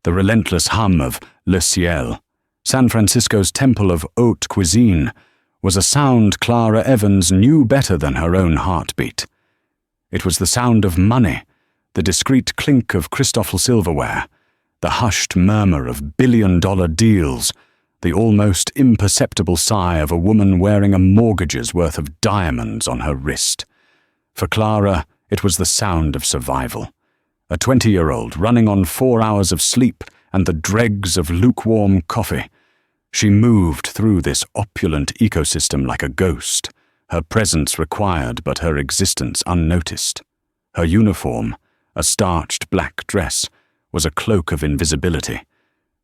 The relentless hum of Le Ciel, San Francisco's temple of haute cuisine, was a sound Clara Evans knew better than her own heartbeat. It was the sound of money, the discreet clink of Christoffel silverware, the hushed murmur of billion-dollar deals, the almost imperceptible sigh of a woman wearing a mortgage's worth of diamonds on her wrist. For Clara, it was the sound of survival. A 20-year-old running on 4 hours of sleep and the dregs of lukewarm coffee. She moved through this opulent ecosystem like a ghost, her presence required but her existence unnoticed. Her uniform, a starched black dress, was a cloak of invisibility,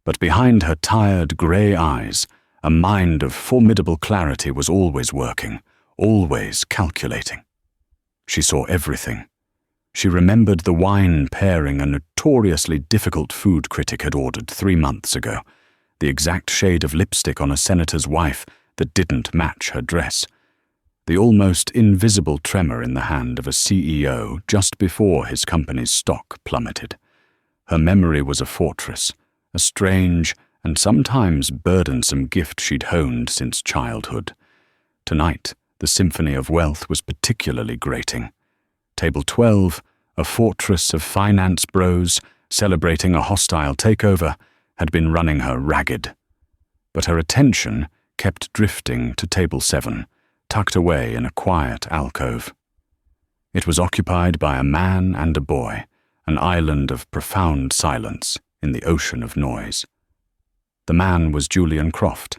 but behind her tired grey eyes, a mind of formidable clarity was always working, always calculating. She saw everything. She remembered the wine pairing a notoriously difficult food critic had ordered 3 months ago, the exact shade of lipstick on a senator's wife that didn't match her dress, the almost invisible tremor in the hand of a CEO just before his company's stock plummeted. Her memory was a fortress, a strange and sometimes burdensome gift she'd honed since childhood. Tonight, the symphony of wealth was particularly grating. Table 12, a fortress of finance bros celebrating a hostile takeover, had been running her ragged. But her attention kept drifting to Table 7, tucked away in a quiet alcove. It was occupied by a man and a boy, an island of profound silence in the ocean of noise. The man was Julian Croft.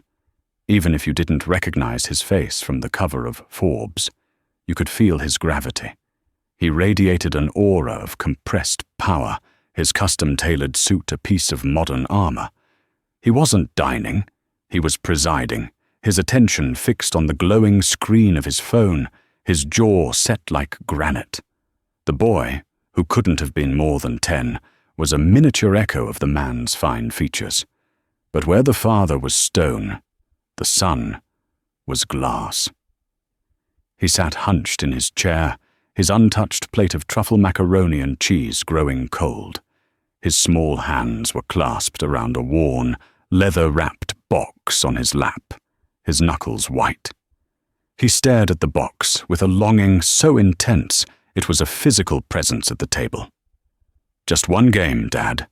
Even if you didn't recognize his face from the cover of Forbes, you could feel his gravity. He radiated an aura of compressed power, his custom-tailored suit a piece of modern armor. He wasn't dining, he was presiding, his attention fixed on the glowing screen of his phone, his jaw set like granite. The boy, who couldn't have been more than 10, was a miniature echo of the man's fine features. But where the father was stone, the son was glass. He sat hunched in his chair, his untouched plate of truffle macaroni and cheese growing cold. His small hands were clasped around a worn, leather-wrapped box on his lap, his knuckles white. He stared at the box with a longing so intense it was a physical presence at the table. "Just one game, Dad,"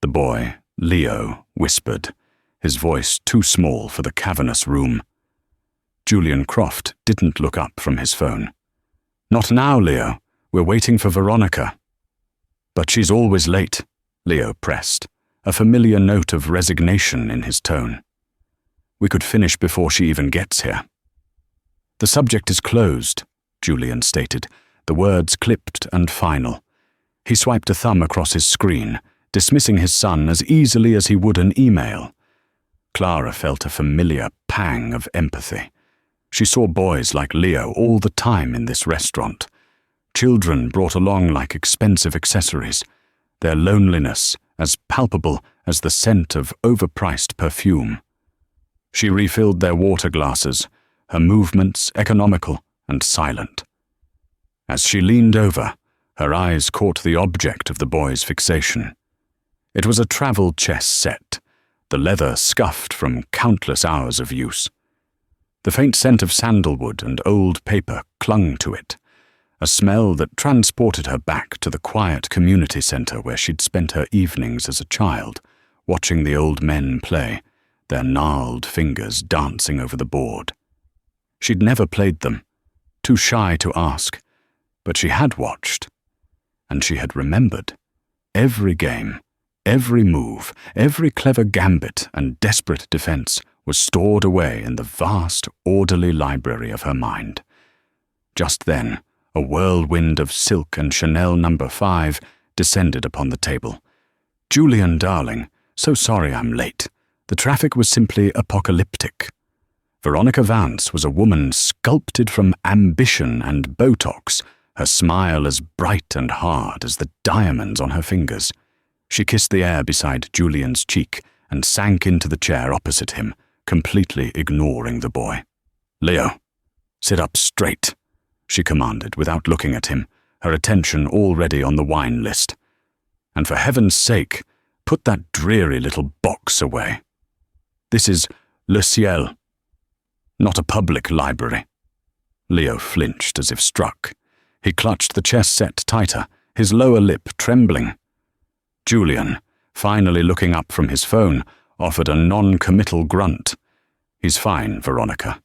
the boy, Leo, whispered, his voice too small for the cavernous room. Julian Croft didn't look up from his phone. "Not now, Leo. We're waiting for Veronica." "But she's always late," Leo pressed, a familiar note of resignation in his tone. "We could finish before she even gets here." "The subject is closed," Julian stated, the words clipped and final. He swiped a thumb across his screen, dismissing his son as easily as he would an email. Clara felt a familiar pang of empathy. She saw boys like Leo all the time in this restaurant. Children brought along like expensive accessories, their loneliness as palpable as the scent of overpriced perfume. She refilled their water glasses, her movements economical and silent. As she leaned over, her eyes caught the object of the boy's fixation. It was a travel chess set, the leather scuffed from countless hours of use. The faint scent of sandalwood and old paper clung to it, a smell that transported her back to the quiet community center where she'd spent her evenings as a child, watching the old men play, their gnarled fingers dancing over the board. She'd never played them, too shy to ask, but she had watched, and she had remembered. Every game, every move, every clever gambit and desperate defense was stored away in the vast, orderly library of her mind. Just then, a whirlwind of silk and Chanel No. 5 descended upon the table. "Julian, darling, so sorry I'm late. The traffic was simply apocalyptic." Veronica Vance was a woman sculpted from ambition and Botox, her smile as bright and hard as the diamonds on her fingers. She kissed the air beside Julian's cheek and sank into the chair opposite him, completely ignoring the boy. "Leo, sit up straight," she commanded without looking at him, her attention already on the wine list. "And for heaven's sake, Put that dreary little box away. This is Le Ciel, not a public library." Leo flinched as if struck. He clutched the chest set tighter, his lower lip trembling. Julian, finally looking up from his phone, offered a non-committal grunt. "He's fine, Veronica."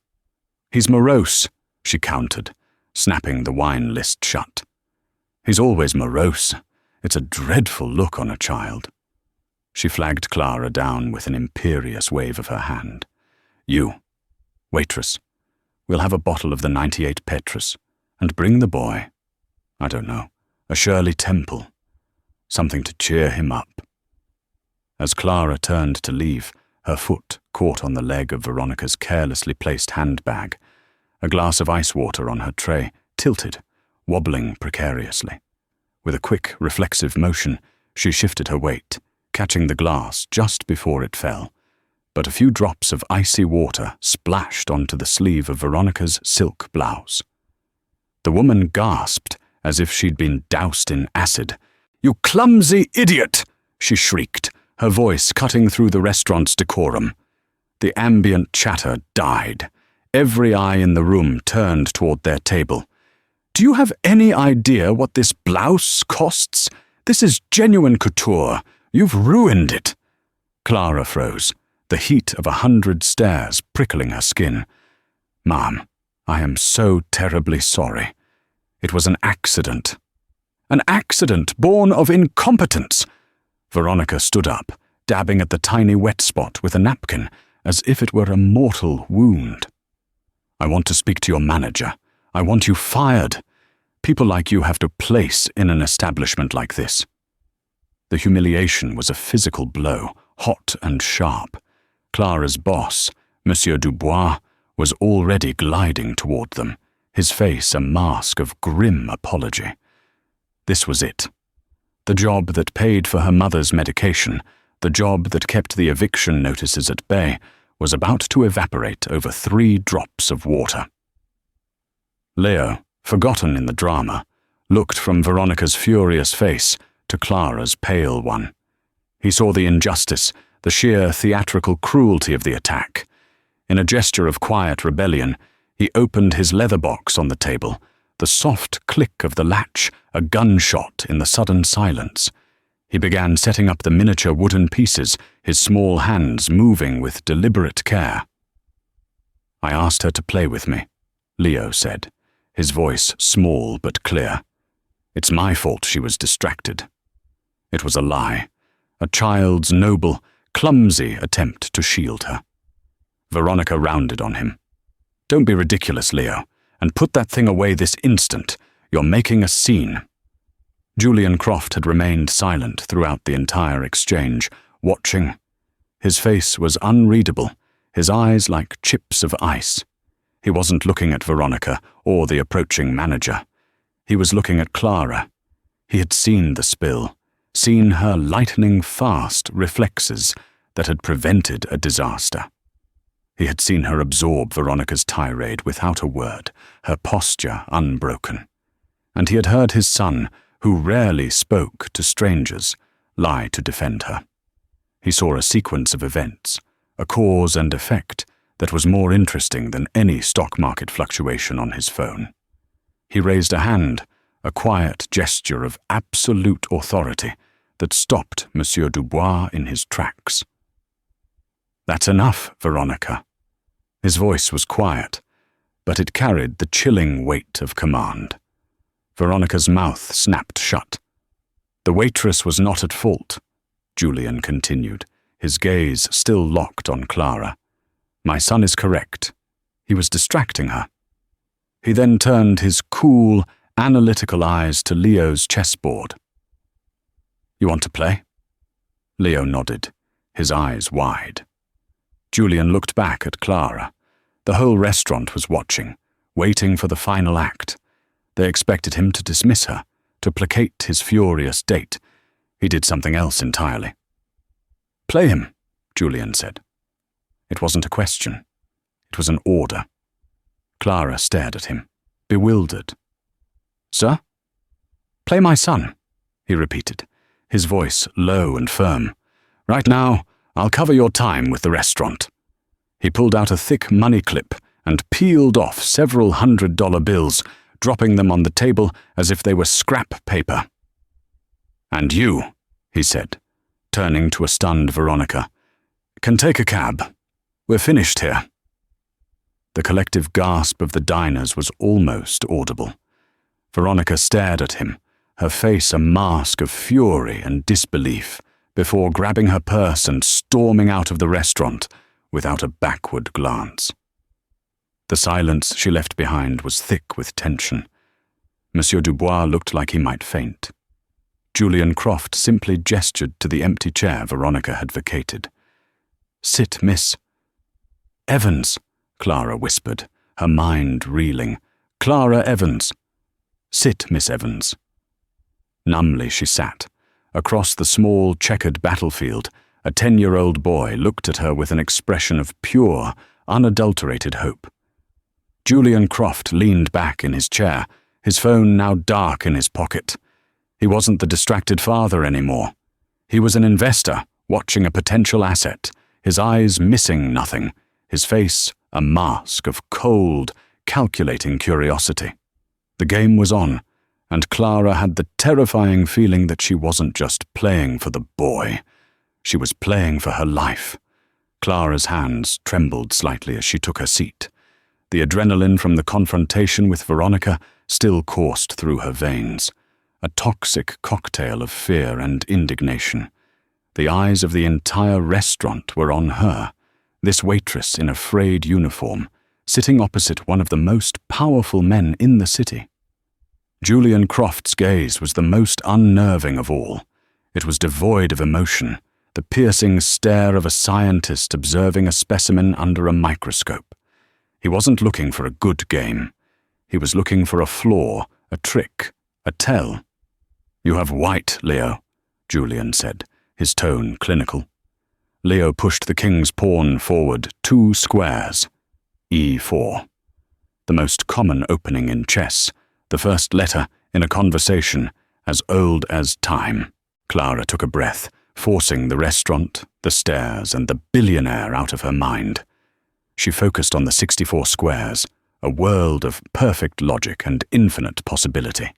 "He's morose," she countered, snapping the wine list shut. "He's always morose. It's a dreadful look on a child." She flagged Clara down with an imperious wave of her hand. "You, waitress, we'll have a bottle of the 98 Petrus, and bring the boy, I don't know, a Shirley Temple, something to cheer him up." As Clara turned to leave, her foot caught on the leg of Veronica's carelessly placed handbag. A glass of ice water on her tray tilted, wobbling precariously. With a quick, reflexive motion, she shifted her weight, catching the glass just before it fell. But a few drops of icy water splashed onto the sleeve of Veronica's silk blouse. The woman gasped as if she'd been doused in acid. "You clumsy idiot!" she shrieked, her voice cutting through the restaurant's decorum. The ambient chatter died. Every eye in the room turned toward their table. "Do you have any idea what this blouse costs? This is genuine couture. You've ruined it." Clara froze, the heat of 100 stares prickling her skin. "Ma'am, I am so terribly sorry. It was an accident." "An accident born of incompetence." Veronica stood up, dabbing at the tiny wet spot with a napkin, as if it were a mortal wound. "I want to speak to your manager. I want you fired. People like you have to place in an establishment like this." The humiliation was a physical blow, hot and sharp. Clara's boss, Monsieur Dubois, was already gliding toward them, his face a mask of grim apology. This was it. The job that paid for her mother's medication, the job that kept the eviction notices at bay, was about to evaporate over 3 drops of water. Leo, forgotten in the drama, looked from Veronica's furious face to Clara's pale one. He saw the injustice, the sheer theatrical cruelty of the attack. In a gesture of quiet rebellion, he opened his leather box on the table, the soft click of the latch, a gunshot in the sudden silence. He began setting up the miniature wooden pieces, his small hands moving with deliberate care. "I asked her to play with me," Leo said, his voice small but clear. "It's my fault she was distracted." It was a lie, a child's noble, clumsy attempt to shield her. Veronica rounded on him. "Don't be ridiculous, Leo, and put that thing away this instant. You're making a scene." Julian Croft had remained silent throughout the entire exchange, watching. His face was unreadable, his eyes like chips of ice. He wasn't looking at Veronica or the approaching manager. He was looking at Clara. He had seen the spill, seen her lightning-fast reflexes that had prevented a disaster. He had seen her absorb Veronica's tirade without a word, her posture unbroken. And he had heard his son, who rarely spoke to strangers, lie to defend her. He saw a sequence of events, a cause and effect that was more interesting than any stock market fluctuation on his phone. He raised a hand, a quiet gesture of absolute authority that stopped Monsieur Dubois in his tracks. "That's enough, Veronica." His voice was quiet, but it carried the chilling weight of command. Veronica's mouth snapped shut. "The waitress was not at fault," Julian continued, his gaze still locked on Clara. "My son is correct. He was distracting her." He then turned his cool, analytical eyes to Leo's chessboard. "You want to play?" Leo nodded, his eyes wide. Julian looked back at Clara. The whole restaurant was watching, waiting for the final act. They expected him to dismiss her, to placate his furious date. He did something else entirely. "Play him," Julian said. It wasn't a question. It was an order. Clara stared at him, bewildered. "Sir?" "Play my son," he repeated, his voice low and firm. Right now, I'll cover your time with the restaurant." He pulled out a thick money clip and peeled off several $100 bills, dropping them on the table as if they were scrap paper. "And you," he said, turning to a stunned Veronica, "can take a cab. We're finished here." The collective gasp of the diners was almost audible. Veronica stared at him, her face a mask of fury and disbelief, before grabbing her purse and storming out of the restaurant without a backward glance. The silence she left behind was thick with tension. Monsieur Dubois looked like he might faint. Julian Croft simply gestured to the empty chair Veronica had vacated. "Sit, miss." "Evans," Clara whispered, her mind reeling. "Clara Evans." "Sit, Miss Evans." Numbly she sat. Across the small, checkered battlefield, a 10-year-old boy looked at her with an expression of pure, unadulterated hope. Julian Croft leaned back in his chair, his phone now dark in his pocket. He wasn't the distracted father anymore. He was an investor, watching a potential asset, his eyes missing nothing, his face a mask of cold, calculating curiosity. The game was on, and Clara had the terrifying feeling that she wasn't just playing for the boy. She was playing for her life. Clara's hands trembled slightly as she took her seat. The adrenaline from the confrontation with Veronica still coursed through her veins, a toxic cocktail of fear and indignation. The eyes of the entire restaurant were on her, this waitress in a frayed uniform, sitting opposite one of the most powerful men in the city. Julian Croft's gaze was the most unnerving of all. It was devoid of emotion, the piercing stare of a scientist observing a specimen under a microscope. He wasn't looking for a good game. He was looking for a flaw, a trick, a tell. "You have white, Leo," Julian said, his tone clinical. Leo pushed the king's pawn forward 2 squares. E4. The most common opening in chess, the first letter in a conversation as old as time. Clara took a breath, forcing the restaurant, the stairs, and the billionaire out of her mind. She focused on the 64 squares, a world of perfect logic and infinite possibility.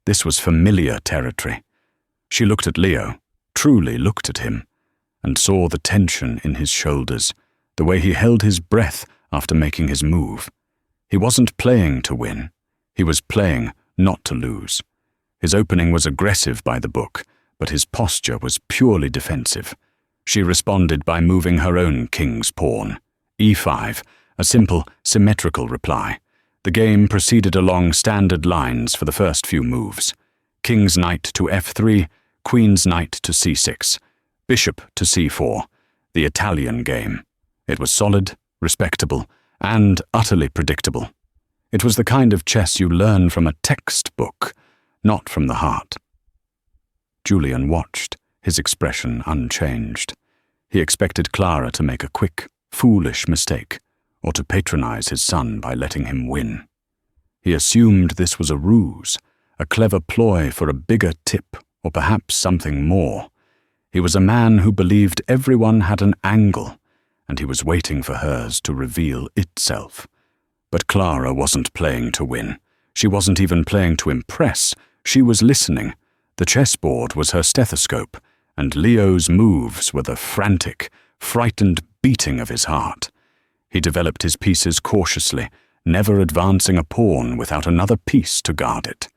This was familiar territory. She looked at Leo, truly looked at him, and saw the tension in his shoulders, the way he held his breath after making his move. He wasn't playing to win. He was playing not to lose. His opening was aggressive by the book, but his posture was purely defensive. She responded by moving her own king's pawn. E5, a simple, symmetrical reply. The game proceeded along standard lines for the first few moves. King's knight to F3, queen's knight to C6, bishop to C4, the Italian game. It was solid, respectable, and utterly predictable. It was the kind of chess you learn from a textbook, not from the heart. Julian watched, his expression unchanged. He expected Clara to make a quick, foolish mistake, or to patronize his son by letting him win. He assumed this was a ruse, a clever ploy for a bigger tip, or perhaps something more. He was a man who believed everyone had an angle, and he was waiting for hers to reveal itself. But Clara wasn't playing to win. She wasn't even playing to impress. She was listening. The chessboard was her stethoscope, and Leo's moves were the frantic, frightened beating of his heart. He developed his pieces cautiously, never advancing a pawn without another piece to guard it.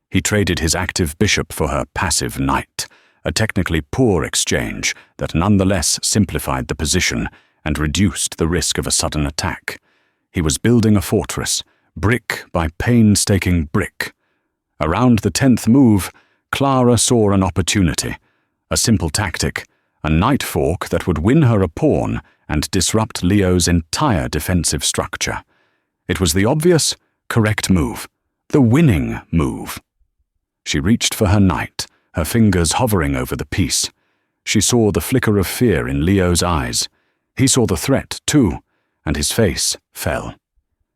He traded his active bishop for her passive knight, a technically poor exchange that nonetheless simplified the position and reduced the risk of a sudden attack. He was building a fortress, brick by painstaking brick. Around the 10th move, Clara saw an opportunity, a simple tactic, a knight fork that would win her a pawn and disrupt Leo's entire defensive structure. It was the obvious, correct move, the winning move. She reached for her knight, her fingers hovering over the piece. She saw the flicker of fear in Leo's eyes. He saw the threat, too, and his face fell.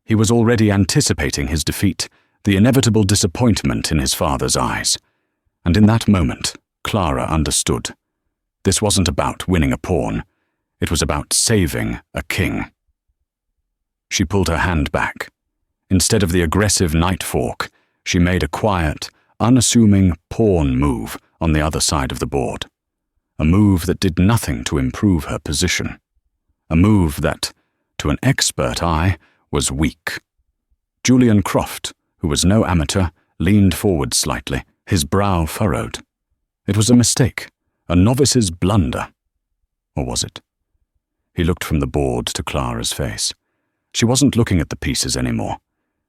He was already anticipating his defeat, the inevitable disappointment in his father's eyes. And in that moment, Clara understood. This wasn't about winning a pawn. It was about saving a king. She pulled her hand back. Instead of the aggressive knight fork, she made a quiet, unassuming pawn move on the other side of the board. A move that did nothing to improve her position. A move that, to an expert eye, was weak. Julian Croft, who was no amateur, leaned forward slightly, his brow furrowed. It was a mistake, a novice's blunder. Or was it? He looked from the board to Clara's face. She wasn't looking at the pieces anymore.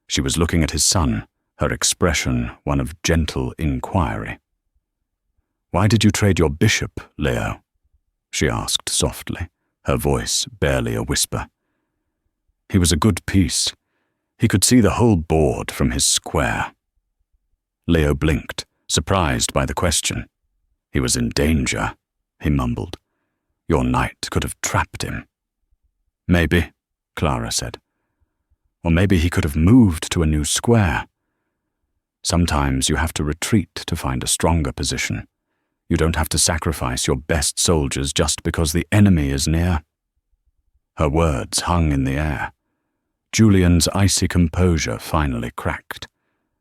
She was looking at his son, her expression one of gentle inquiry. "Why did you trade your bishop, Leo?" she asked softly, her voice barely a whisper. He was a good piece. He could see the whole board from his square. Leo blinked, surprised by the question. He was in danger, he mumbled. Your knight could have trapped him. Maybe, Clara said. Or maybe he could have moved to a new square. Sometimes you have to retreat to find a stronger position. You don't have to sacrifice your best soldiers just because the enemy is near. Her words hung in the air. Julian's icy composure finally cracked.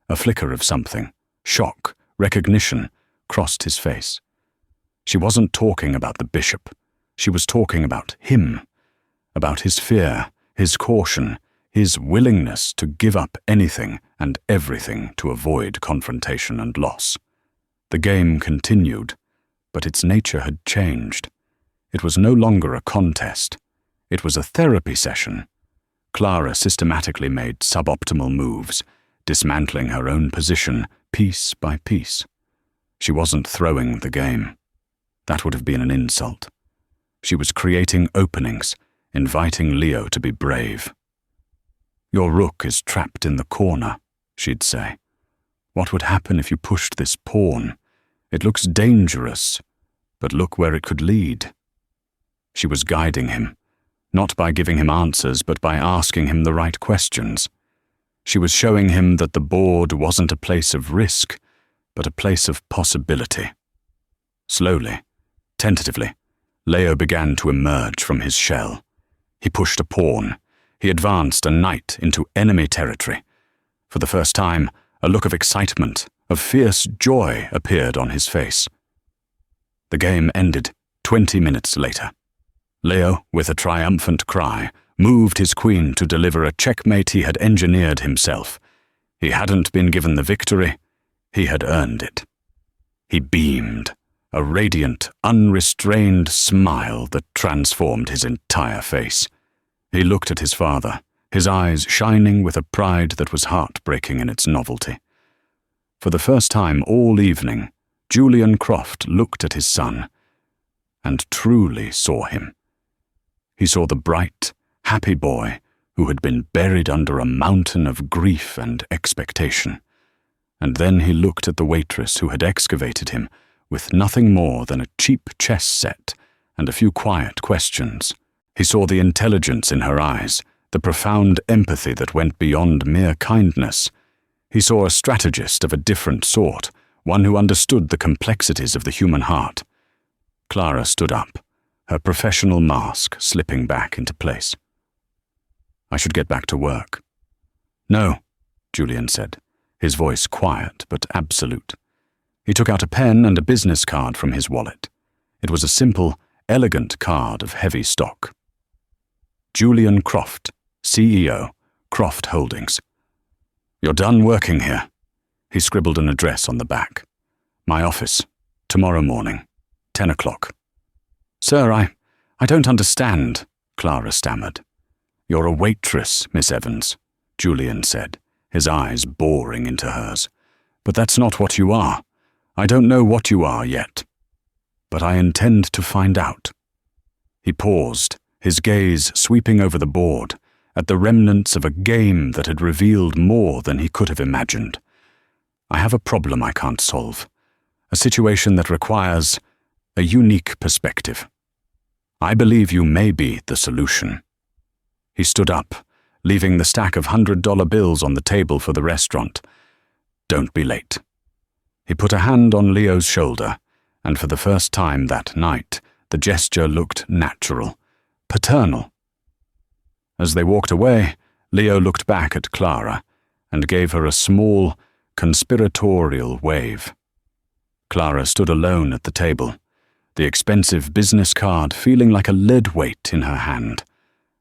A flicker of something, shock, recognition, crossed his face. She wasn't talking about the bishop. She was talking about him, about his fear, his caution, his willingness to give up anything and everything to avoid confrontation and loss. The game continued, but its nature had changed. It was no longer a contest. It was a therapy session. Clara systematically made suboptimal moves, dismantling her own position piece by piece. She wasn't throwing the game. That would have been an insult. She was creating openings, inviting Leo to be brave. Your rook is trapped in the corner, she'd say. What would happen if you pushed this pawn? It looks dangerous, but look where it could lead. She was guiding him, not by giving him answers, but by asking him the right questions. She was showing him that the board wasn't a place of risk, but a place of possibility. Slowly, tentatively, Leo began to emerge from his shell. He pushed a pawn. He advanced a knight into enemy territory. For the first time, a look of excitement, of fierce joy appeared on his face. The game ended 20 minutes later. Leo, with a triumphant cry, moved his queen to deliver a checkmate he had engineered himself. He hadn't been given the victory, he had earned it. He beamed, a radiant, unrestrained smile that transformed his entire face. He looked at his father, his eyes shining with a pride that was heartbreaking in its novelty. For the first time all evening, Julian Croft looked at his son and truly saw him. He saw the bright, happy boy who had been buried under a mountain of grief and expectation. And then he looked at the waitress who had excavated him with nothing more than a cheap chess set and a few quiet questions. He saw the intelligence in her eyes, the profound empathy that went beyond mere kindness. He saw a strategist of a different sort, one who understood the complexities of the human heart. Clara stood up, her professional mask slipping back into place. I should get back to work. No, Julian said, his voice quiet but absolute. He took out a pen and a business card from his wallet. It was a simple, elegant card of heavy stock. Julian Croft, CEO, Croft Holdings. You're done working here. He scribbled an address on the back. My office, tomorrow morning, 10 o'clock. Sir, I don't understand, Clara stammered. You're a waitress, Miss Evans, Julian said, his eyes boring into hers. But that's not what you are. I don't know what you are yet. But I intend to find out. He paused, his gaze sweeping over the board, at the remnants of a game that had revealed more than he could have imagined. I have a problem I can't solve, a situation that requires a unique perspective. I believe you may be the solution. He stood up, leaving the stack of $100 bills on the table for the restaurant. Don't be late. He put a hand on Leo's shoulder and for the first time that night, the gesture looked natural, paternal. As they walked away, Leo looked back at Clara and gave her a small, conspiratorial wave. Clara stood alone at the table, the expensive business card feeling like a lead weight in her hand.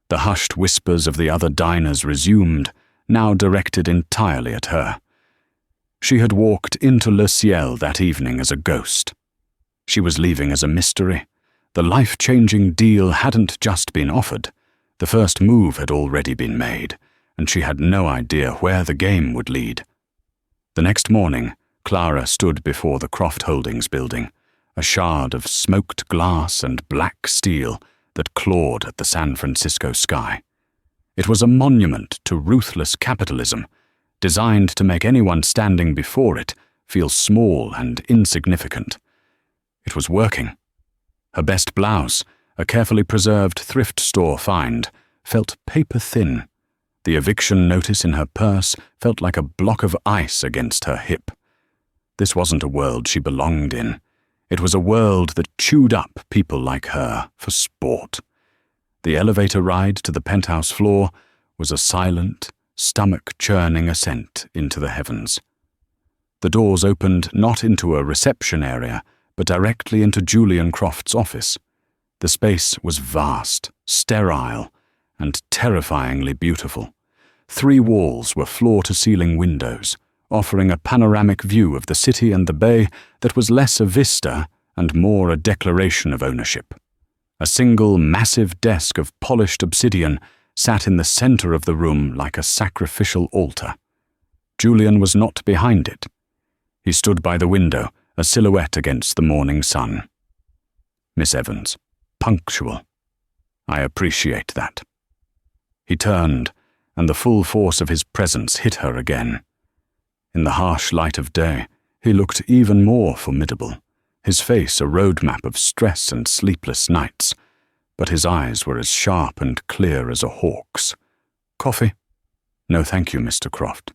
The hushed whispers of the other diners resumed, now directed entirely at her. She had walked into Le Ciel that evening as a ghost. She was leaving as a mystery. The life-changing deal hadn't just been offered. The first move had already been made, and she had no idea where the game would lead. The next morning, Clara stood before the Croft Holdings building, a shard of smoked glass and black steel that clawed at the San Francisco sky. It was a monument to ruthless capitalism, designed to make anyone standing before it feel small and insignificant. It was working. Her best blouse, a carefully preserved thrift store find, felt paper-thin. The eviction notice in her purse felt like a block of ice against her hip. This wasn't a world she belonged in. It was a world that chewed up people like her for sport. The elevator ride to the penthouse floor was a silent, stomach-churning ascent into the heavens. The doors opened not into a reception area, but directly into Julian Croft's office. The space was vast, sterile, and terrifyingly beautiful. 3 walls were floor-to-ceiling windows, offering a panoramic view of the city and the bay that was less a vista and more a declaration of ownership. A single massive desk of polished obsidian sat in the center of the room like a sacrificial altar. Julian was not behind it. He stood by the window, a silhouette against the morning sun. Miss Evans, punctual. I appreciate that. He turned, and the full force of his presence hit her again. In the harsh light of day, he looked even more formidable, his face a roadmap of stress and sleepless nights, but his eyes were as sharp and clear as a hawk's. Coffee? No, thank you, Mr. Croft.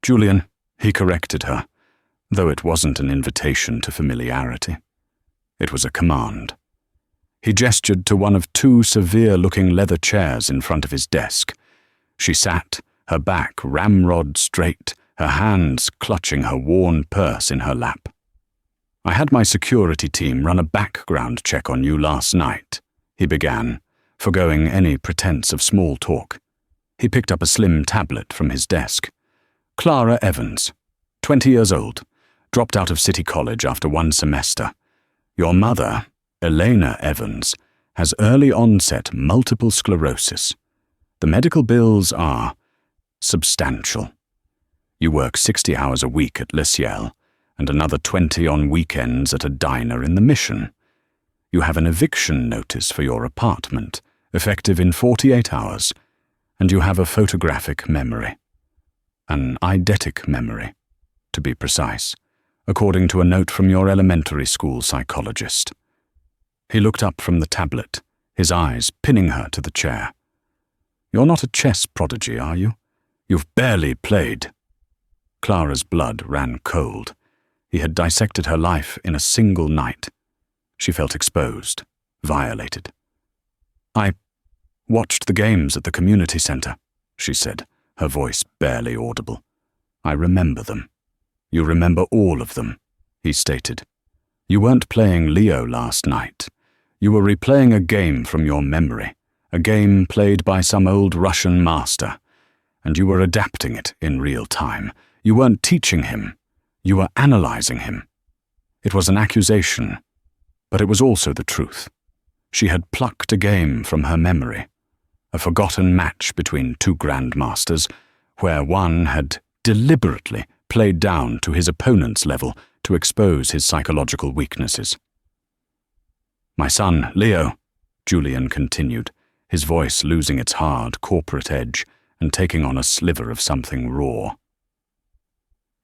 Julian, he corrected her, though it wasn't an invitation to familiarity. It was a command. He gestured to one of 2 severe-looking leather chairs in front of his desk. She sat, her back ramrod straight, her hands clutching her worn purse in her lap. I had my security team run a background check on you last night, he began, forgoing any pretense of small talk. He picked up a slim tablet from his desk. Clara Evans, 20 years old, dropped out of City College after 1 semester. Your mother, Elena Evans, has early-onset multiple sclerosis. The medical bills are substantial. You work 60 hours a week at Le Ciel, and another 20 on weekends at a diner in the Mission. You have an eviction notice for your apartment, effective in 48 hours, and you have a photographic memory. An eidetic memory, to be precise, according to a note from your elementary school psychologist. He looked up from the tablet, his eyes pinning her to the chair. You're not a chess prodigy, are you? You've barely played. Clara's blood ran cold. He had dissected her life in a single night. She felt exposed, violated. I watched the games at the community center, she said, her voice barely audible. I remember them. You remember all of them, he stated. You weren't playing Leo last night. You were replaying a game from your memory, a game played by some old Russian master, and you were adapting it in real time. You weren't teaching him. You were analyzing him. It was an accusation, but it was also the truth. She had plucked a game from her memory, a forgotten match between 2 grandmasters, where one had deliberately played down to his opponent's level to expose his psychological weaknesses. My son, Leo, Julian continued, his voice losing its hard corporate edge and taking on a sliver of something raw.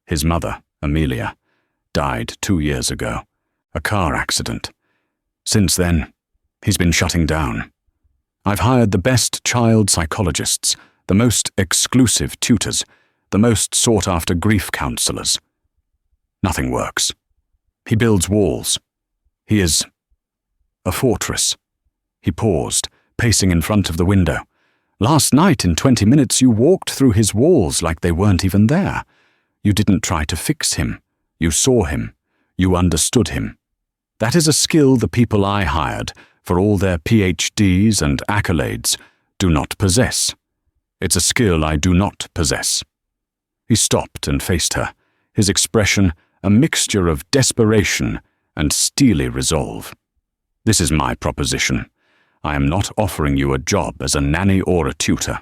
His mother, Amelia, died 2 years ago, a car accident. Since then, he's been shutting down. I've hired the best child psychologists, the most exclusive tutors, the most sought-after grief counselors. Nothing works. He builds walls. He is a fortress. He paused, pacing in front of the window. Last night, in 20 minutes, you walked through his walls like they weren't even there. You didn't try to fix him. You saw him. You understood him. That is a skill the people I hired, for all their PhDs and accolades, do not possess. It's a skill I do not possess. He stopped and faced her, his expression a mixture of desperation and steely resolve. This is my proposition. I am not offering you a job as a nanny or a tutor.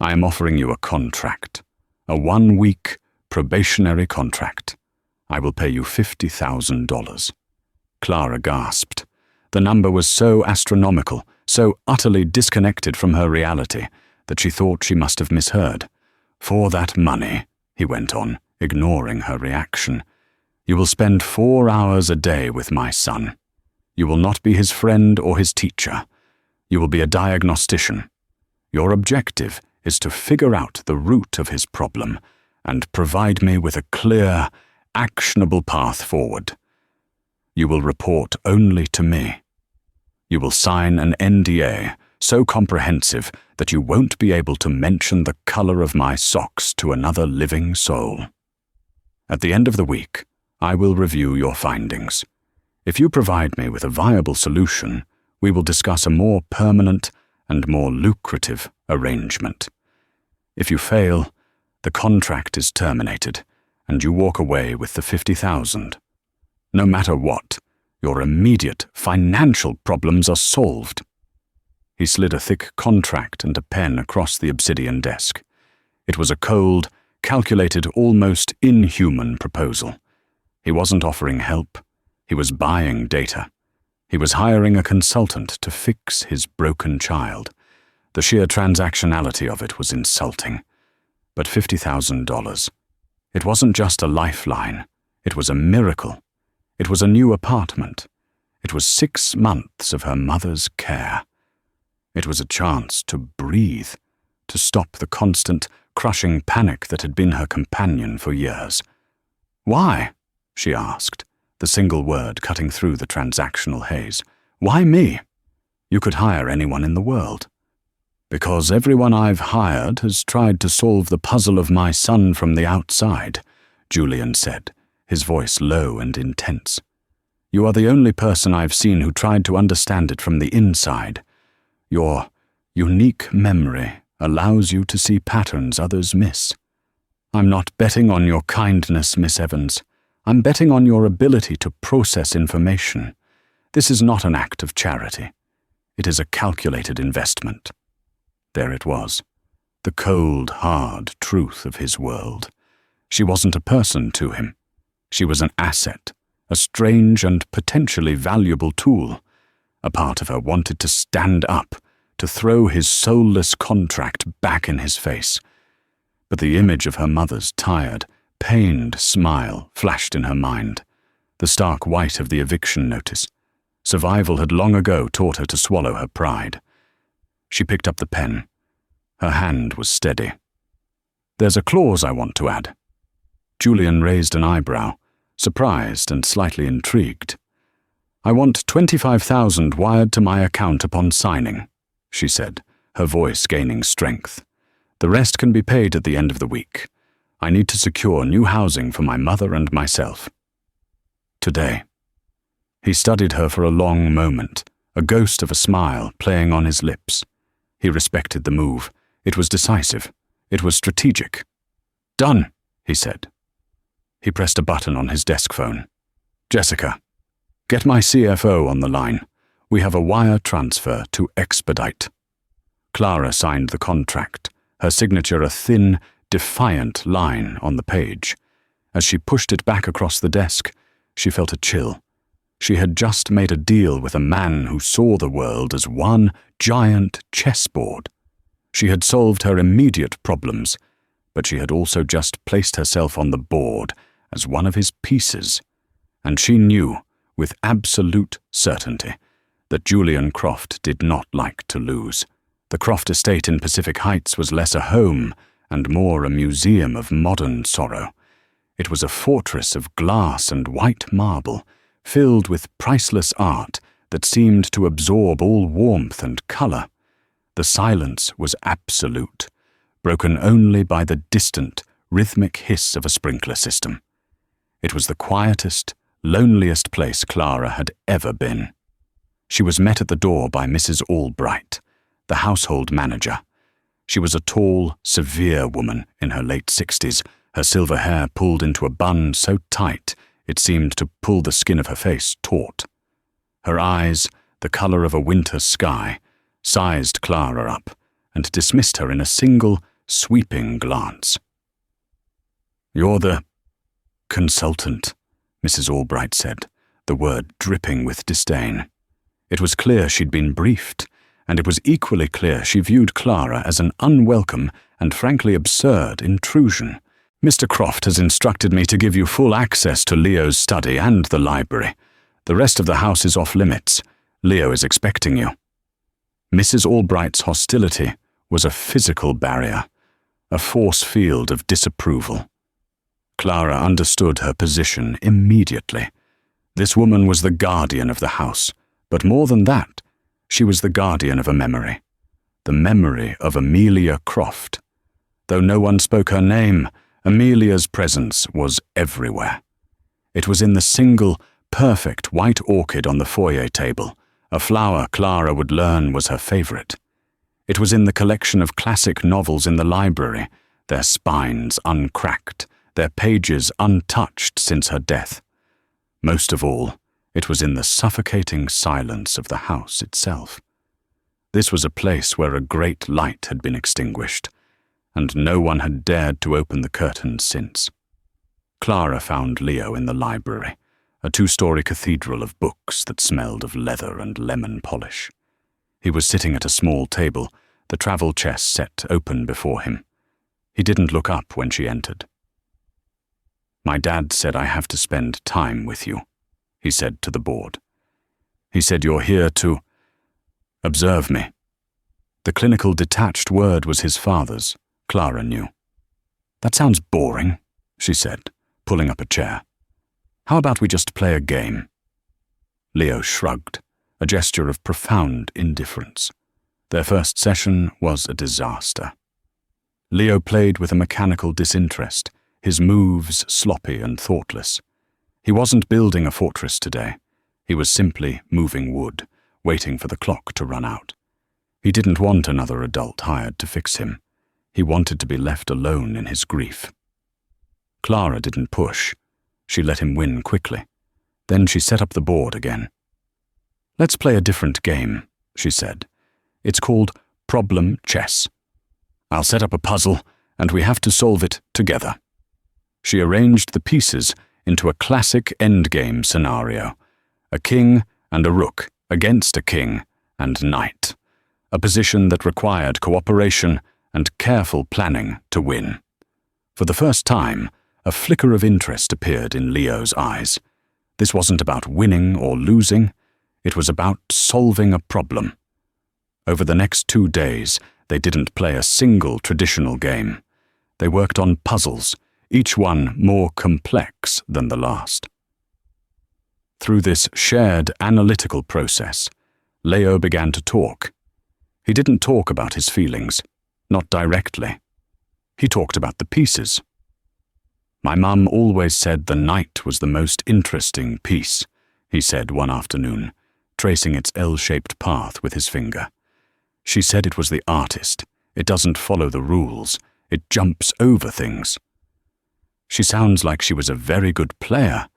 I am offering you a contract, a 1-week probationary contract. I will pay you $50,000. Clara gasped. The number was so astronomical, so utterly disconnected from her reality, that she thought she must have misheard. For that money, he went on, ignoring her reaction, you will spend 4 hours a day with my son. You will not be his friend or his teacher. You will be a diagnostician. Your objective is to figure out the root of his problem and provide me with a clear, actionable path forward. You will report only to me. You will sign an NDA so comprehensive that you won't be able to mention the color of my socks to another living soul. At the end of the week, I will review your findings. If you provide me with a viable solution, we will discuss a more permanent and more lucrative arrangement. If you fail, the contract is terminated, and you walk away with the $50,000. No matter what, your immediate financial problems are solved. He slid a thick contract and a pen across the obsidian desk. It was a cold, calculated, almost inhuman proposal. He wasn't offering help. He was buying data. He was hiring a consultant to fix his broken child. The sheer transactionality of it was insulting. But $50,000. It wasn't just a lifeline. It was a miracle. It was a new apartment. It was 6 months of her mother's care. It was a chance to breathe, to stop the constant, crushing panic that had been her companion for years. Why? She asked, the single word cutting through the transactional haze. Why me? You could hire anyone in the world. Because everyone I've hired has tried to solve the puzzle of my son from the outside, Julian said, his voice low and intense. You are the only person I've seen who tried to understand it from the inside. Your unique memory allows you to see patterns others miss. I'm not betting on your kindness, Miss Evans. I'm betting on your ability to process information. This is not an act of charity. It is a calculated investment. There it was, the cold, hard truth of his world. She wasn't a person to him. She was an asset, a strange and potentially valuable tool. A part of her wanted to stand up, to throw his soulless contract back in his face. But the image of her mother's tired, pained smile flashed in her mind, the stark white of the eviction notice. Survival had long ago taught her to swallow her pride. She picked up the pen. Her hand was steady. There's a clause I want to add. Julian raised an eyebrow, surprised and slightly intrigued. I want $25,000 wired to my account upon signing, she said, her voice gaining strength. The rest can be paid at the end of the week. I need to secure new housing for my mother and myself. Today. He studied her for a long moment, a ghost of a smile playing on his lips. He respected the move. It was decisive. It was strategic. Done, he said. He pressed a button on his desk phone. Jessica, get my CFO on the line. We have a wire transfer to expedite. Clara signed the contract, her signature a thin, defiant line on the page. As she pushed it back across the desk, she felt a chill. She had just made a deal with a man who saw the world as one giant chessboard. She had solved her immediate problems, but she had also just placed herself on the board as one of his pieces, and she knew, with absolute certainty, that Julian Croft did not like to lose. The Croft estate in Pacific Heights was less a home and more a museum of modern sorrow. It was a fortress of glass and white marble, filled with priceless art that seemed to absorb all warmth and colour. The silence was absolute, broken only by the distant, rhythmic hiss of a sprinkler system. It was the quietest, loneliest place Clara had ever been. She was met at the door by Mrs. Albright, the household manager. She was a tall, severe woman in her late 60s, her silver hair pulled into a bun so tight it seemed to pull the skin of her face taut. Her eyes, the colour of a winter sky, sized Clara up and dismissed her in a single, sweeping glance. "You're the consultant," Mrs. Albright said, the word dripping with disdain. It was clear she'd been briefed, and it was equally clear she viewed Clara as an unwelcome and frankly absurd intrusion. "Mr. Croft has instructed me to give you full access to Leo's study and the library. The rest of the house is off limits. Leo is expecting you." Mrs. Albright's hostility was a physical barrier, a force field of disapproval. Clara understood her position immediately. This woman was the guardian of the house, but more than that, she was the guardian of a memory. The memory of Amelia Croft. Though no one spoke her name, Amelia's presence was everywhere. It was in the single, perfect white orchid on the foyer table, a flower Clara would learn was her favourite. It was in the collection of classic novels in the library, their spines uncracked, their pages untouched since her death. Most of all, it was in the suffocating silence of the house itself. This was a place where a great light had been extinguished, and no one had dared to open the curtains since. Clara found Leo in the library, a 2-story cathedral of books that smelled of leather and lemon polish. He was sitting at a small table, the travel chest set open before him. He didn't look up when she entered. "My dad said I have to spend time with you," he said to the board. "He said you're here to observe me." The clinical detached word was his father's, Clara knew. "That sounds boring," she said, pulling up a chair. "How about we just play a game?" Leo shrugged, a gesture of profound indifference. Their first session was a disaster. Leo played with a mechanical disinterest, his moves sloppy and thoughtless. He wasn't building a fortress today. He was simply moving wood, waiting for the clock to run out. He didn't want another adult hired to fix him. He wanted to be left alone in his grief. Clara didn't push. She let him win quickly. Then she set up the board again. "Let's play a different game," she said. "It's called problem chess. I'll set up a puzzle, and we have to solve it together." She arranged the pieces into a classic endgame scenario, a king and a rook against a king and knight, a position that required cooperation and careful planning to win. For the first time, a flicker of interest appeared in Leo's eyes. This wasn't about winning or losing, it was about solving a problem. Over the next 2 days, they didn't play a single traditional game. They worked on puzzles, each one more complex than the last. Through this shared analytical process, Leo began to talk. He didn't talk about his feelings, not directly. He talked about the pieces. "My mum always said the knight was the most interesting piece," he said one afternoon, tracing its L-shaped path with his finger. "She said it was the artist. It doesn't follow the rules. It jumps over things." "She sounds like she was a very good player,"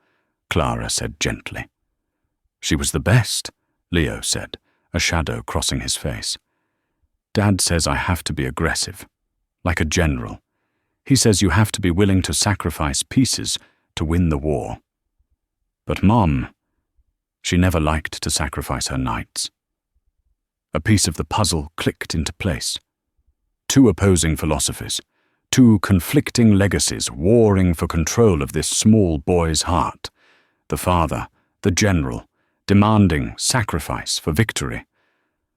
Clara said gently. "She was the best," Leo said, a shadow crossing his face. "Dad says I have to be aggressive, like a general. He says you have to be willing to sacrifice pieces to win the war. But Mom, she never liked to sacrifice her knights." A piece of the puzzle clicked into place. 2 opposing philosophies, 2 conflicting legacies warring for control of this small boy's heart. The father, the general, demanding sacrifice for victory.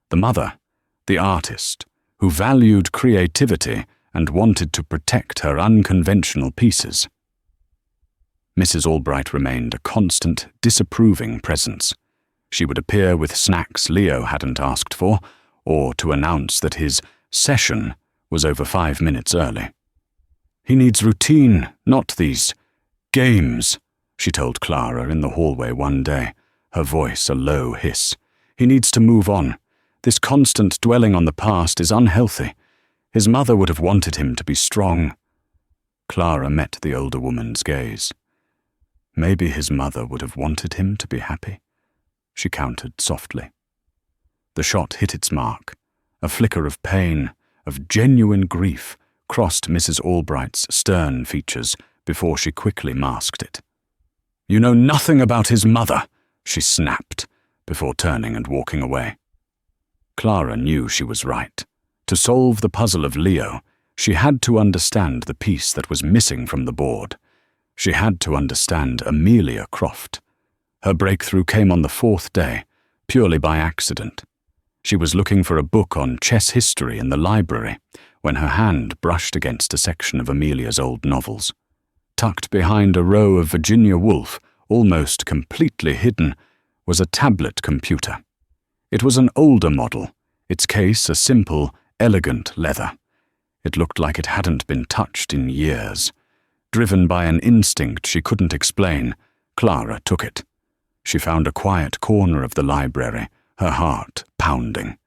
The mother, the artist, who valued creativity and wanted to protect her unconventional pieces. Mrs. Albright remained a constant, disapproving presence. She would appear with snacks Leo hadn't asked for, or to announce that his session was over 5 minutes early. "He needs routine, not these games," she told Clara in the hallway one day, her voice a low hiss. "He needs to move on. This constant dwelling on the past is unhealthy. His mother would have wanted him to be strong." Clara met the older woman's gaze. Maybe his mother would have wanted him to be happy, she countered softly. The shot hit its mark. A flicker of pain, of genuine grief, crossed Mrs. Albright's stern features before she quickly masked it. "You know nothing about his mother," she snapped, before turning and walking away. Clara knew she was right. To solve the puzzle of Leo, she had to understand the piece that was missing from the board. She had to understand Amelia Croft. Her breakthrough came on the 4th day, purely by accident. She was looking for a book on chess history in the library when her hand brushed against a section of Amelia's old novels. Tucked behind a row of Virginia Woolf, almost completely hidden, was a tablet computer. It was an older model, its case a simple, elegant leather. It looked like it hadn't been touched in years. Driven by an instinct she couldn't explain, Clara took it. She found a quiet corner of the library, her heart pounding.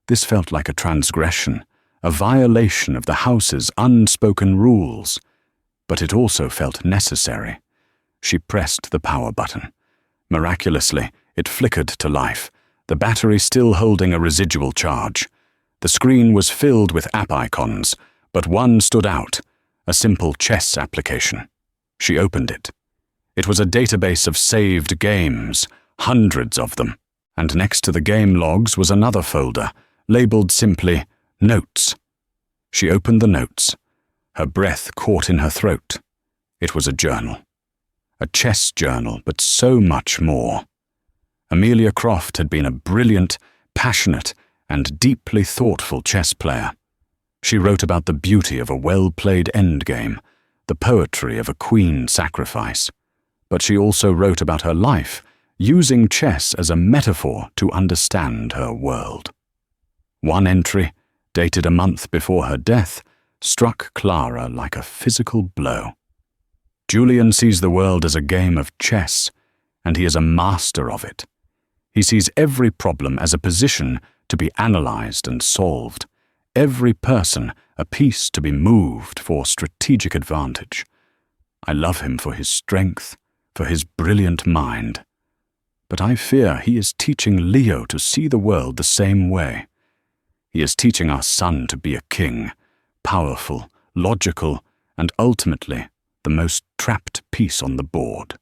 This felt like a transgression, a violation of the house's unspoken rules. But it also felt necessary. She pressed the power button. Miraculously, it flickered to life, the battery still holding a residual charge. The screen was filled with app icons, but one stood out, a simple chess application. She opened it. It was a database of saved games, hundreds of them, and next to the game logs was another folder, labeled simply Notes. She opened the notes. Her breath caught in her throat. It was a journal. A chess journal, but so much more. Amelia Croft had been a brilliant, passionate, and deeply thoughtful chess player. She wrote about the beauty of a well-played endgame, the poetry of a queen sacrifice. But she also wrote about her life, using chess as a metaphor to understand her world. One entry, dated a month before her death, struck Clara like a physical blow. "Julian sees the world as a game of chess, and he is a master of it. He sees every problem as a position to be analyzed and solved, every person a piece to be moved for strategic advantage. I love him for his strength, for his brilliant mind. But I fear he is teaching Leo to see the world the same way. He is teaching our son to be a king, powerful, logical, and ultimately the most trapped piece on the board.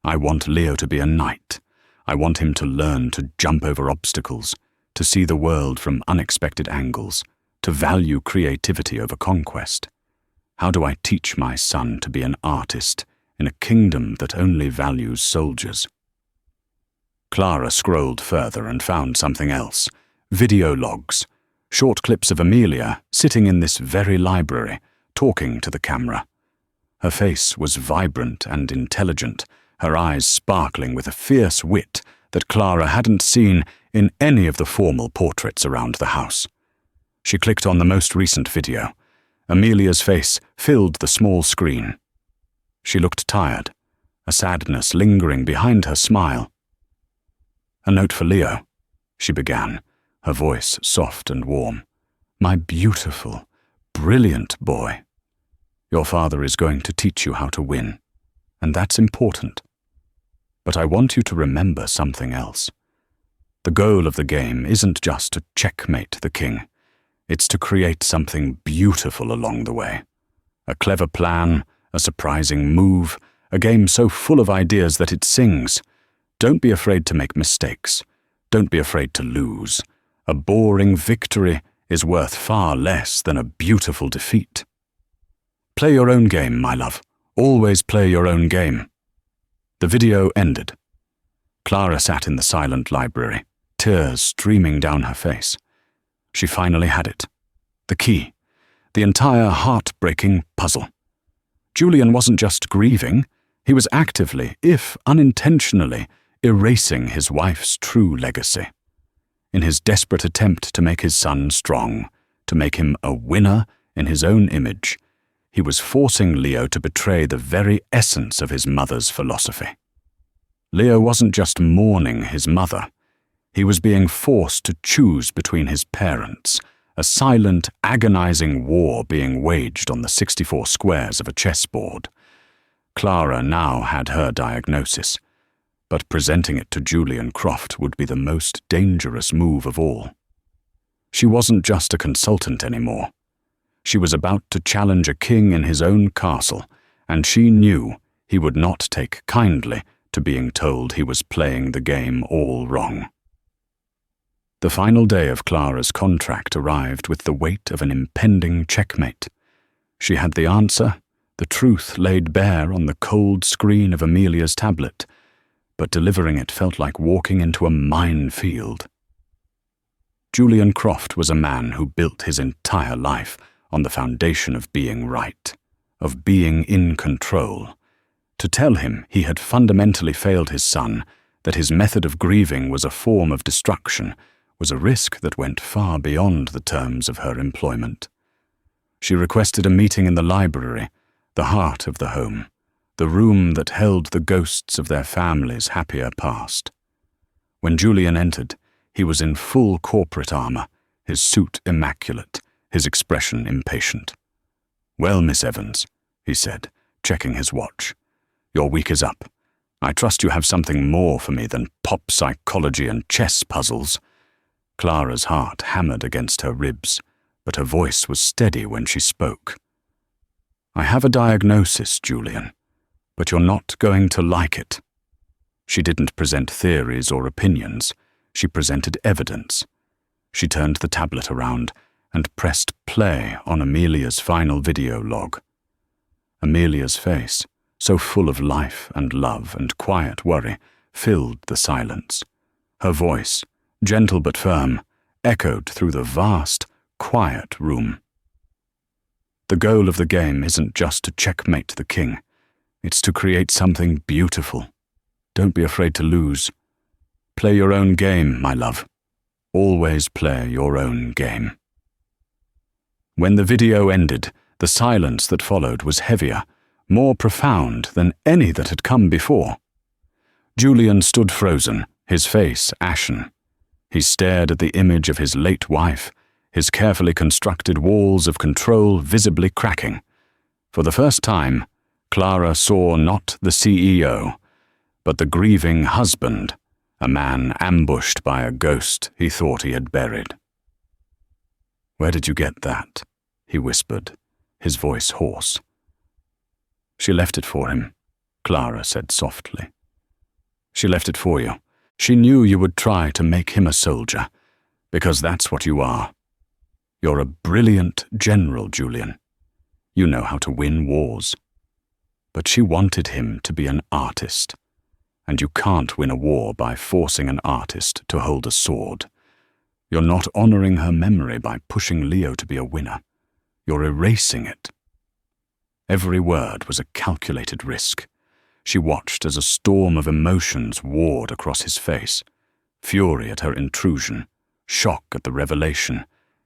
I want Leo to be a knight. I want him to learn to jump over obstacles, to see the world from unexpected angles, to value creativity over conquest. How do I teach my son to be an artist in a kingdom that only values soldiers?" Clara scrolled further and found something else. Video logs. Short clips of Amelia sitting in this very library, talking to the camera. Her face was vibrant and intelligent, her eyes sparkling with a fierce wit that Clara hadn't seen in any of the formal portraits around the house. She clicked on the most recent video. Amelia's face filled the small screen. She looked tired, a sadness lingering behind her smile. "A note for Leo," she began, her voice soft and warm. "My beautiful, brilliant boy. Your father is going to teach you how to win, and that's important. But I want you to remember something else. The goal of the game isn't just to checkmate the king. It's to create something beautiful along the way. A clever plan, a surprising move, a game so full of ideas that it sings. Don't be afraid to make mistakes. Don't be afraid to lose. A boring victory is worth far less than a beautiful defeat. Play your own game, my love. Always play your own game." The video ended. Clara sat in the silent library, tears streaming down her face. She finally had it. The key. The entire heart-breaking puzzle. Julian wasn't just grieving, he was actively, if unintentionally, erasing his wife's true legacy. In his desperate attempt to make his son strong, to make him a winner in his own image, he was forcing Leo to betray the very essence of his mother's philosophy. Leo wasn't just mourning his mother. He was being forced to choose between his parents, a silent, agonizing war being waged on the 64 squares of a chessboard. Clara now had her diagnosis, but presenting it to Julian Croft would be the most dangerous move of all. She wasn't just a consultant anymore. She was about to challenge a king in his own castle, and she knew he would not take kindly to being told he was playing the game all wrong. The final day of Clara's contract arrived with the weight of an impending checkmate. She had the answer, the truth laid bare on the cold screen of Amelia's tablet, but delivering it felt like walking into a minefield. Julian Croft was a man who built his entire life on the foundation of being right, of being in control. To tell him he had fundamentally failed his son, that his method of grieving was a form of destruction, was a risk that went far beyond the terms of her employment. She requested a meeting in the library, the heart of the home, the room that held the ghosts of their family's happier past. When Julian entered, he was in full corporate armor, his suit immaculate, his expression impatient. "Well, Miss Evans," he said, checking his watch, "your week is up. I trust you have something more for me than pop psychology and chess puzzles." Clara's heart hammered against her ribs, but her voice was steady when she spoke. "I have a diagnosis, Julian, but you're not going to like it." She didn't present theories or opinions. She presented evidence. She turned the tablet around and pressed play on Amelia's final video log. Amelia's face, so full of life and love and quiet worry, filled the silence. Her voice, gentle but firm, echoed through the vast, quiet room. "The goal of the game isn't just to checkmate the king. It's to create something beautiful. Don't be afraid to lose. Play your own game, my love. Always play your own game." When the video ended, the silence that followed was heavier, more profound than any that had come before. Julian stood frozen, his face ashen. He stared at the image of his late wife, his carefully constructed walls of control visibly cracking. For the first time, Clara saw not the CEO, but the grieving husband, a man ambushed by a ghost he thought he had buried. "Where did you get that?" he whispered, his voice hoarse. "She left it for him," Clara said softly. "She left it for you. She knew you would try to make him a soldier, because that's what you are. You're a brilliant general, Julian. You know how to win wars. But she wanted him to be an artist, and you can't win a war by forcing an artist to hold a sword. You're not honoring her memory by pushing Leo to be a winner. You're erasing it." Every word was a calculated risk. She watched as a storm of emotions warred across his face, fury at her intrusion, shock at the revelation,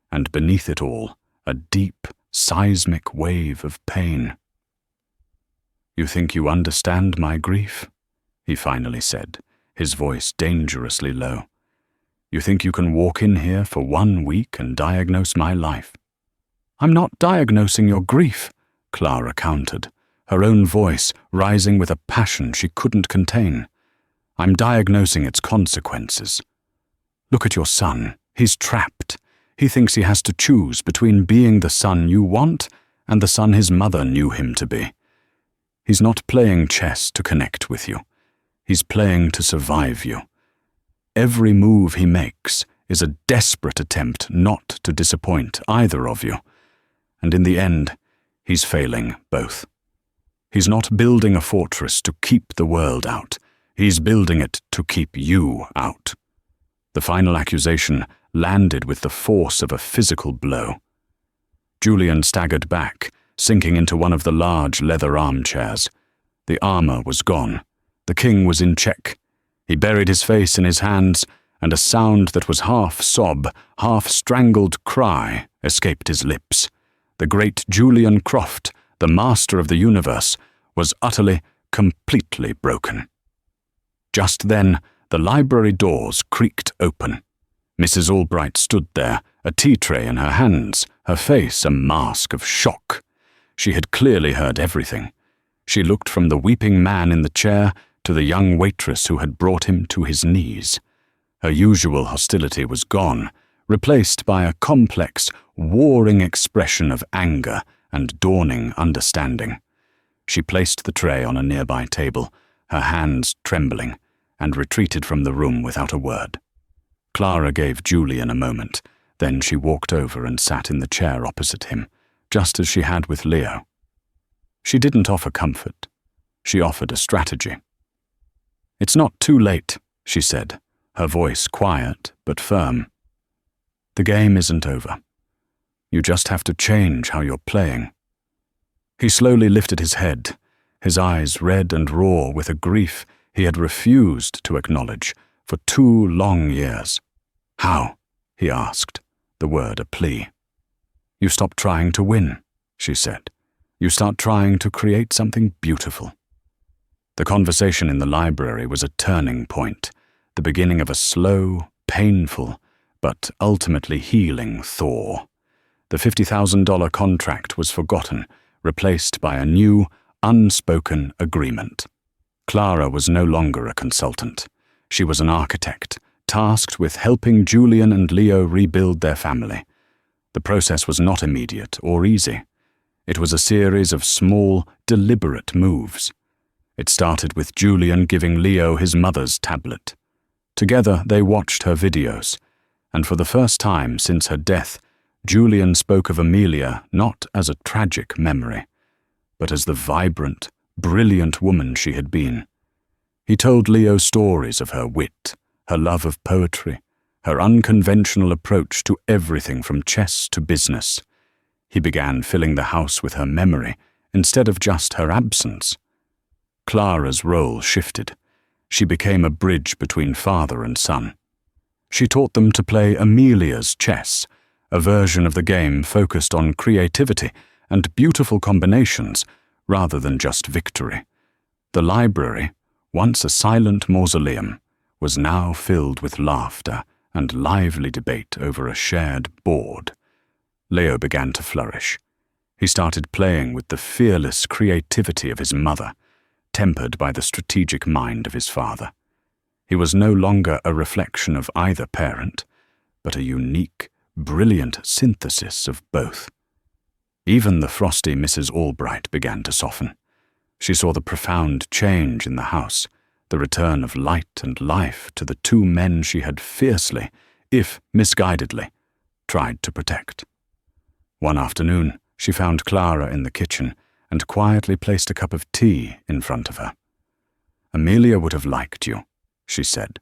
and beneath it all, a deep, seismic wave of pain. "You think you understand my grief?" he finally said, his voice dangerously low. "You think you can walk in here for 1 week and diagnose my life?" "I'm not diagnosing your grief," Clara countered, her own voice rising with a passion she couldn't contain. "I'm diagnosing its consequences. Look at your son. He's trapped. He thinks he has to choose between being the son you want and the son his mother knew him to be. He's not playing chess to connect with you. He's playing to survive you. Every move he makes is a desperate attempt not to disappoint either of you. And in the end, he's failing both. He's not building a fortress to keep the world out. He's building it to keep you out." The final accusation landed with the force of a physical blow. Julian staggered back, sinking into one of the large leather armchairs. The armor was gone. The king was in check. He buried his face in his hands, and a sound that was half sob, half strangled cry escaped his lips. The great Julian Croft, the master of the universe, was utterly, completely broken. Just then, the library doors creaked open. Mrs. Albright stood there, a tea tray in her hands, her face a mask of shock. She had clearly heard everything. She looked from the weeping man in the chair to the young waitress who had brought him to his knees. Her usual hostility was gone, replaced by a complex, warring expression of anger and dawning understanding. She placed the tray on a nearby table, her hands trembling, and retreated from the room without a word. Clara gave Julian a moment, then she walked over and sat in the chair opposite him, just as she had with Leo. She didn't offer comfort. She offered a strategy. "It's not too late," she said, her voice quiet but firm. "The game isn't over. You just have to change how you're playing." He slowly lifted his head, his eyes red and raw with a grief he had refused to acknowledge for 2 long years. "How?" he asked, the word a plea. "You stop trying to win," she said. "You start trying to create something beautiful." The conversation in the library was a turning point, the beginning of a slow, painful, but ultimately healing thaw. The $50,000 contract was forgotten, replaced by a new, unspoken agreement. Clara was no longer a consultant. She was an architect, tasked with helping Julian and Leo rebuild their family. The process was not immediate or easy. It was a series of small, deliberate moves. It started with Julian giving Leo his mother's tablet. Together they watched her videos, and for the first time since her death, Julian spoke of Amelia not as a tragic memory, but as the vibrant, brilliant woman she had been. He told Leo stories of her wit, her love of poetry, her unconventional approach to everything from chess to business. He began filling the house with her memory instead of just her absence. Clara's role shifted. She became a bridge between father and son. She taught them to play Amelia's chess, a version of the game focused on creativity and beautiful combinations rather than just victory. The library, once a silent mausoleum, was now filled with laughter and lively debate over a shared board. Leo began to flourish. He started playing with the fearless creativity of his mother, tempered by the strategic mind of his father. He was no longer a reflection of either parent, but a unique, brilliant synthesis of both. Even the frosty Mrs. Albright began to soften. She saw the profound change in the house, the return of light and life to the 2 men she had fiercely, if misguidedly, tried to protect. One afternoon, she found Clara in the kitchen and quietly placed a cup of tea in front of her. "Amelia would have liked you," she said,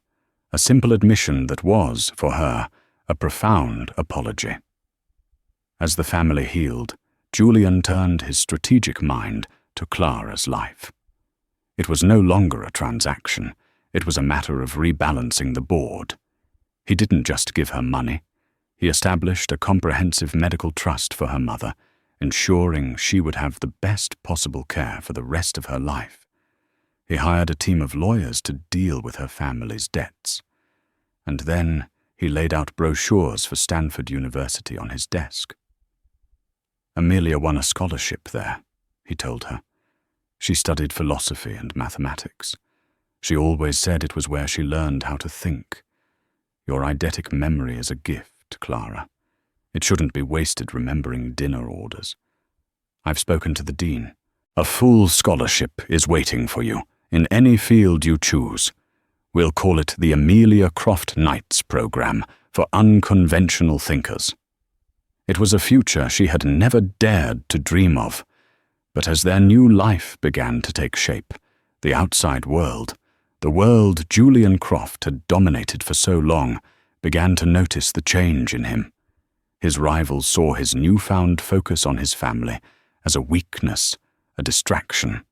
a simple admission that was, for her, a profound apology. As the family healed, Julian turned his strategic mind to Clara's life. It was no longer a transaction. It was a matter of rebalancing the board. He didn't just give her money. He established a comprehensive medical trust for her mother, ensuring she would have the best possible care for the rest of her life. He hired a team of lawyers to deal with her family's debts. And then he laid out brochures for Stanford University on his desk. "Amelia won a scholarship there," he told her. "She studied philosophy and mathematics. She always said it was where she learned how to think. Your eidetic memory is a gift, Clara. It shouldn't be wasted remembering dinner orders. I've spoken to the dean. A full scholarship is waiting for you, in any field you choose. We'll call it the Amelia Croft Knights Program for unconventional thinkers." It was a future she had never dared to dream of, but as their new life began to take shape, the outside world, the world Julian Croft had dominated for so long, began to notice the change in him. His rivals saw his newfound focus on his family as a weakness, a distraction.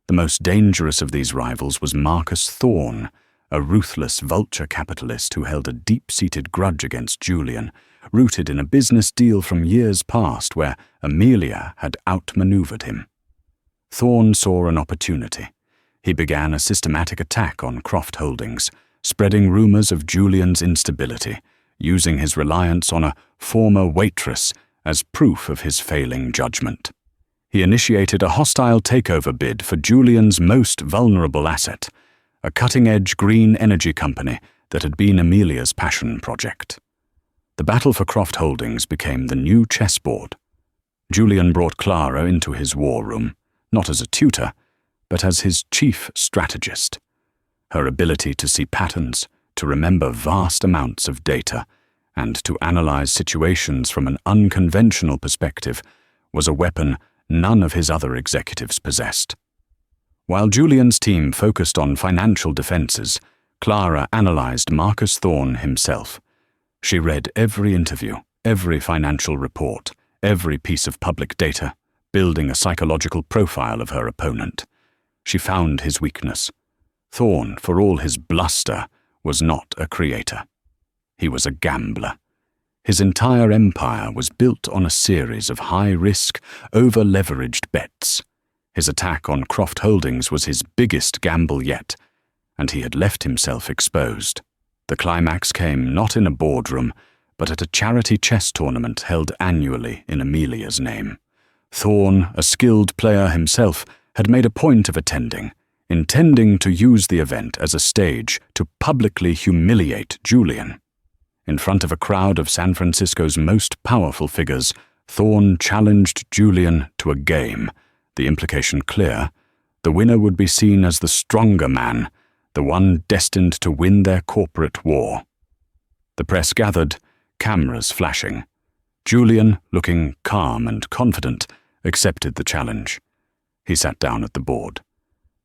The most dangerous of these rivals was Marcus Thorne, a ruthless vulture capitalist who held a deep-seated grudge against Julian, rooted in a business deal from years past where Amelia had outmaneuvered him. Thorne saw an opportunity. He began a systematic attack on Croft Holdings, spreading rumors of Julian's instability, using his reliance on a former waitress as proof of his failing judgment. He initiated a hostile takeover bid for Julian's most vulnerable asset, a cutting-edge green energy company that had been Amelia's passion project. The battle for Croft Holdings became the new chessboard. Julian brought Clara into his war room, not as a tutor, but as his chief strategist. Her ability to see patterns, to remember vast amounts of data, and to analyze situations from an unconventional perspective was a weapon none of his other executives possessed. While Julian's team focused on financial defenses, Clara analyzed Marcus Thorne himself. She read every interview, every financial report, every piece of public data, building a psychological profile of her opponent. She found his weakness. Thorne, for all his bluster, was not a creator. He was a gambler. His entire empire was built on a series of high-risk, over-leveraged bets. His attack on Croft Holdings was his biggest gamble yet, and he had left himself exposed. The climax came not in a boardroom, but at a charity chess tournament held annually in Amelia's name. Thorne, a skilled player himself, had made a point of attending, intending to use the event as a stage to publicly humiliate Julian. In front of a crowd of San Francisco's most powerful figures, Thorne challenged Julian to a game, the implication clear. The winner would be seen as the stronger man, the one destined to win their corporate war. The press gathered, cameras flashing. Julian, looking calm and confident, accepted the challenge. He sat down at the board.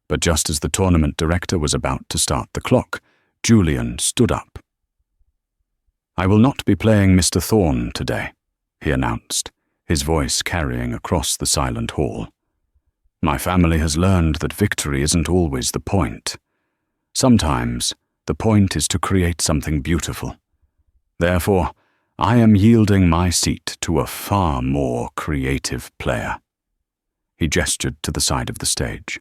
But just as the tournament director was about to start the clock, Julian stood up. "I will not be playing Mr. Thorne today," he announced, his voice carrying across the silent hall. "My family has learned that victory isn't always the point. Sometimes, the point is to create something beautiful. Therefore, I am yielding my seat to a far more creative player." He gestured to the side of the stage.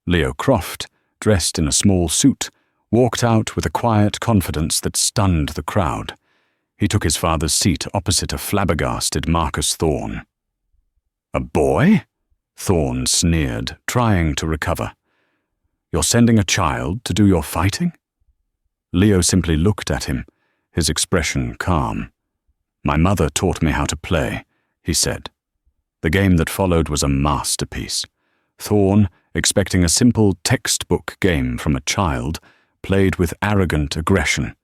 Leo Croft, dressed in a small suit, walked out with a quiet confidence that stunned the crowd. He took his father's seat opposite a flabbergasted Marcus Thorne. "A boy?" Thorne sneered, trying to recover. "You're sending a child to do your fighting?" Leo simply looked at him, his expression calm. "My mother taught me how to play," he said. The game that followed was a masterpiece. Thorne, expecting a simple textbook game from a child, played with arrogant aggression.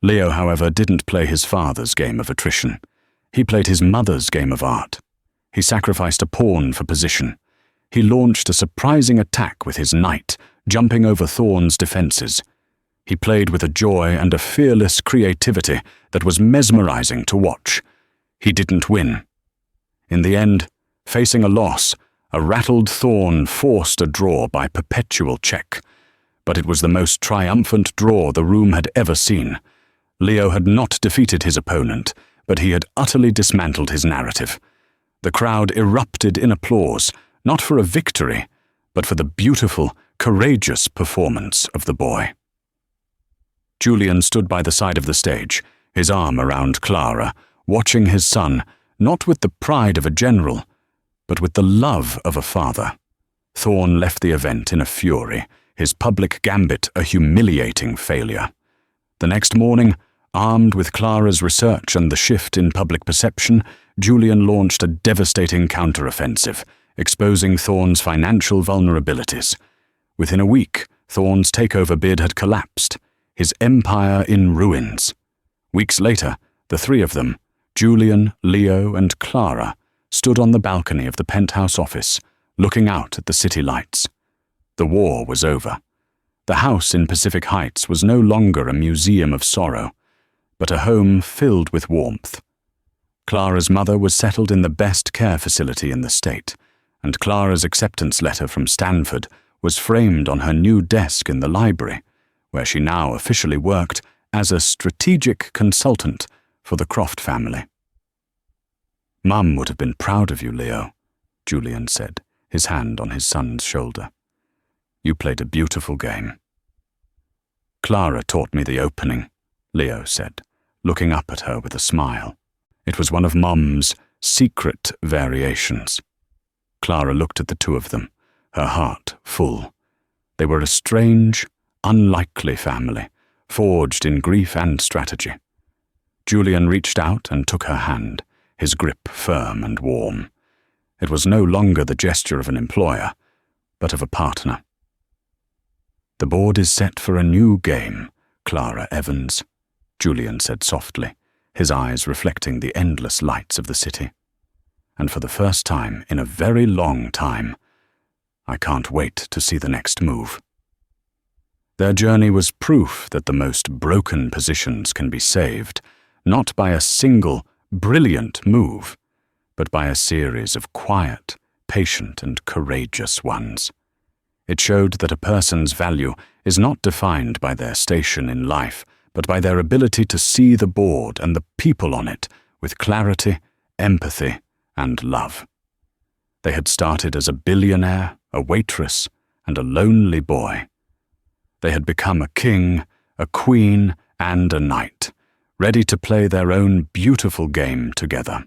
Leo, however, didn't play his father's game of attrition. He played his mother's game of art. He sacrificed a pawn for position. He launched a surprising attack with his knight, jumping over Thorne's defenses. He played with a joy and a fearless creativity that was mesmerizing to watch. He didn't win. In the end, facing a loss, a rattled Thorne forced a draw by perpetual check. But it was the most triumphant draw the room had ever seen. Leo had not defeated his opponent, but he had utterly dismantled his narrative. The crowd erupted in applause, not for a victory, but for the beautiful, courageous performance of the boy. Julian stood by the side of the stage, his arm around Clara, watching his son, not with the pride of a general, but with the love of a father. Thorne left the event in a fury, his public gambit a humiliating failure. The next morning, armed with Clara's research and the shift in public perception, Julian launched a devastating counteroffensive, exposing Thorne's financial vulnerabilities. Within a week, Thorne's takeover bid had collapsed, his empire in ruins. Weeks later, the three of them, Julian, Leo, and Clara, stood on the balcony of the penthouse office, looking out at the city lights. The war was over. The house in Pacific Heights was no longer a museum of sorrow, but a home filled with warmth. Clara's mother was settled in the best care facility in the state, and Clara's acceptance letter from Stanford was framed on her new desk in the library, where she now officially worked as a strategic consultant for the Croft family. "Mum would have been proud of you, Leo," Julian said, his hand on his son's shoulder. "You played a beautiful game." "Clara taught me the opening," Leo said, looking up at her with a smile. It was one of Mum's secret variations. Clara looked at the two of them, her heart full. They were a strange, unlikely family, forged in grief and strategy. Julian reached out and took her hand, his grip firm and warm. It was no longer the gesture of an employer, but of a partner. "The board is set for a new game, Clara Evans," Julian said softly, his eyes reflecting the endless lights of the city. "And for the first time in a very long time, I can't wait to see the next move." Their journey was proof that the most broken positions can be saved, not by a single, brilliant move, but by a series of quiet, patient, and courageous ones. It showed that a person's value is not defined by their station in life, but by their ability to see the board and the people on it with clarity, empathy, and love. They had started as a billionaire, a waitress, and a lonely boy. They had become a king, a queen, and a knight, ready to play their own beautiful game together.